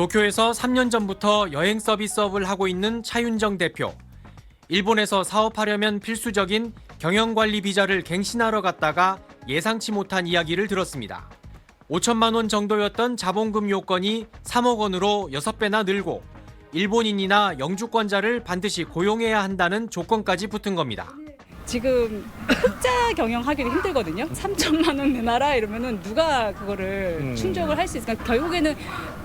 도쿄에서 3년 전부터 여행 서비스업을 하고 있는 차윤정 대표. 일본에서 사업하려면 필수적인 경영관리 비자를 갱신하러 갔다가 예상치 못한 이야기를 들었습니다. 5천만 원 정도였던 자본금 요건이 3억 원으로 6배나 늘고 일본인이나 영주권자를 반드시 고용해야 한다는 조건까지 붙은 겁니다. 지금 흑자 경영하기도 힘들거든요. 3천만 원 내놔라 이러면은 누가 그거를 충족을 할 수 있을까? 결국에는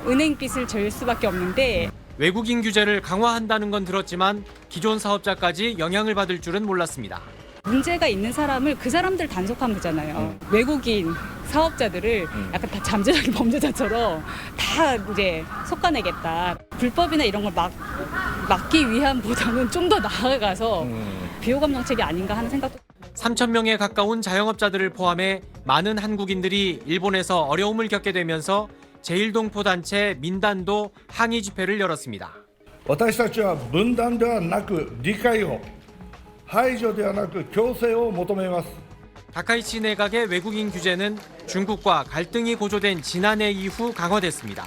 은행빚을 질 수밖에 없는데. 외국인 규제를 강화한다는 건 들었지만 기존 사업자까지 영향을 받을 줄은 몰랐습니다. 문제가 있는 사람을 그 사람들 단속하면 되잖아요. 외국인 사업자들을 약간 다 잠재적인 범죄자처럼 다 이제 솎아내겠다. 불법이나 이런 걸 막기 위함보다는 좀 더 나아가서 비호감 정책이 아닌가 하는 생각도. 3천 명에 가까운 자영업자들을 포함해 많은 한국인들이 일본에서 어려움을 겪게 되면서 제1동포 단체 민단도 항의 집회를 열었습니다. 私たちは分断ではなく理解を、排除ではなく共生を求めます。 다카이치 내각의 외국인 규제는 중국과 갈등이 고조된 지난해 이후 강화됐습니다.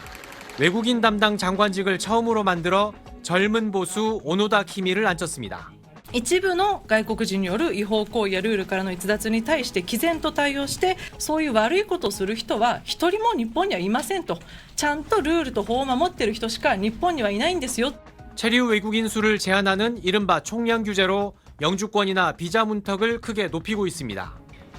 외국인 담당 장관직을 처음으로 만들어 젊은 보수 오노다 키미를 앉혔습니다. 一部の外国人による違法行為やルールからの逸脱に対して毅然と対応して、そういう悪いことをする人は一人も日本にはいませんと、ちゃんとルールと法を守っている人しか日本にはいないんですよ。 체류 외국인 수를 제한하는 이른바 총량 규제로 영주권이나 비자 문턱을 크게 높이고 있습니다.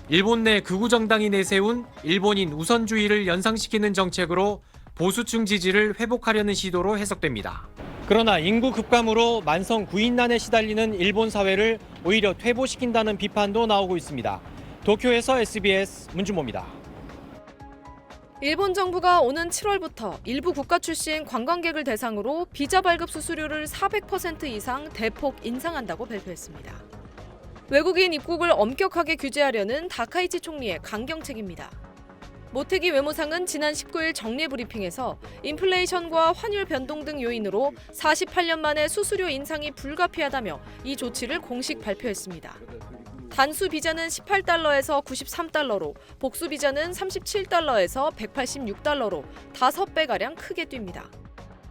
일본 내 극우 정당이 내세운 일본인 우선주의를 연상시키는 정책으로 보수층 지지를 회복하려는 시도로 해석됩니다. 그러나 인구 급감으로 만성 구인난에 시달리는 일본 사회를 오히려 퇴보시킨다는 비판도 나오고 있습니다. 도쿄에서 SBS 문준모입니다. 일본 정부가 오는 7월부터 일부 국가 출신 관광객을 대상으로 비자 발급 수수료를 400% 이상 대폭 인상한다고 발표했습니다. 외국인 입국을 엄격하게 규제하려는 다카이치 총리의 강경책입니다. 모테기 외무상은 지난 19일 정례 브리핑에서 인플레이션과 환율 변동 등 요인으로 48년 만에 수수료 인상이 불가피하다며 이 조치를 공식 발표했습니다. 단수 비자는 18달러에서 93달러로, 복수 비자는 37달러에서 186달러로 5배가량 크게 뜁니다.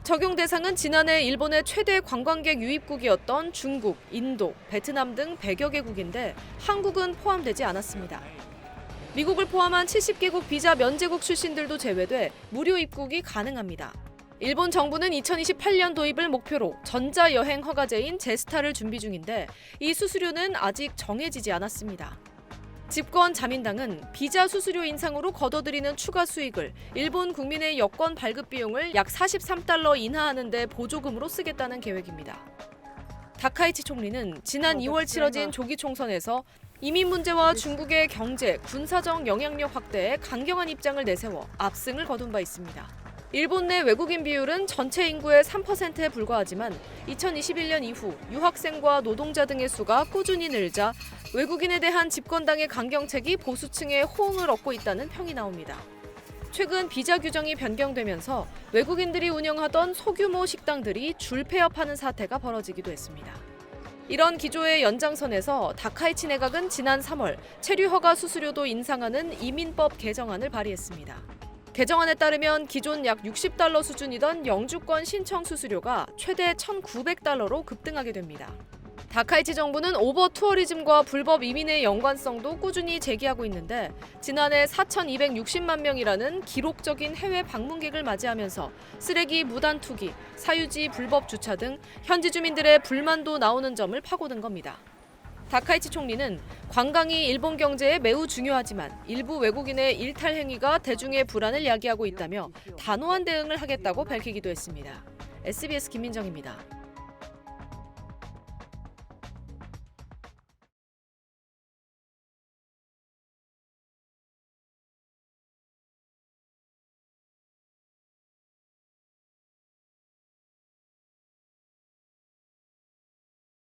적용 대상은 지난해 일본의 최대 관광객 유입국이었던 중국, 인도, 베트남 등 100여 개국인데 한국은 포함되지 않았습니다. 미국을 포함한 70개국 비자 면제국 출신들도 제외돼 무료 입국이 가능합니다. 일본 정부는 2028년 도입을 목표로 전자여행 허가제인 제스타를 준비 중인데 이 수수료는 아직 정해지지 않았습니다. 집권 자민당은 비자 수수료 인상으로 거둬들이는 추가 수익을 일본 국민의 여권 발급 비용을 약 43달러 인하하는 데 보조금으로 쓰겠다는 계획입니다. 다카이치 총리는 지난 2월 치러진 조기 총선에서 이민 문제와 중국의 경제, 군사적 영향력 확대에 강경한 입장을 내세워 압승을 거둔 바 있습니다. 일본 내 외국인 비율은 전체 인구의 3%에 불과하지만 2021년 이후 유학생과 노동자 등의 수가 꾸준히 늘자 외국인에 대한 집권당의 강경책이 보수층의 호응을 얻고 있다는 평이 나옵니다. 최근 비자 규정이 변경되면서 외국인들이 운영하던 소규모 식당들이 줄 폐업하는 사태가 벌어지기도 했습니다. 이런 기조의 연장선에서 다카이치 내각은 지난 3월 체류 허가 수수료도 인상하는 이민법 개정안을 발의했습니다. 개정안에 따르면 기존 약 60달러 수준이던 영주권 신청 수수료가 최대 1,900달러로 급등하게 됩니다. 다카이치 정부는 오버 투어리즘과 불법 이민의 연관성도 꾸준히 제기하고 있는데 지난해 4,260만 명이라는 기록적인 해외 방문객을 맞이하면서 쓰레기 무단 투기, 사유지 불법 주차 등 현지 주민들의 불만도 나오는 점을 파고든 겁니다. 다카이치 총리는 관광이 일본 경제에 매우 중요하지만 일부 외국인의 일탈 행위가 대중의 불안을 야기하고 있다며 단호한 대응을 하겠다고 밝히기도 했습니다. SBS 김민정입니다.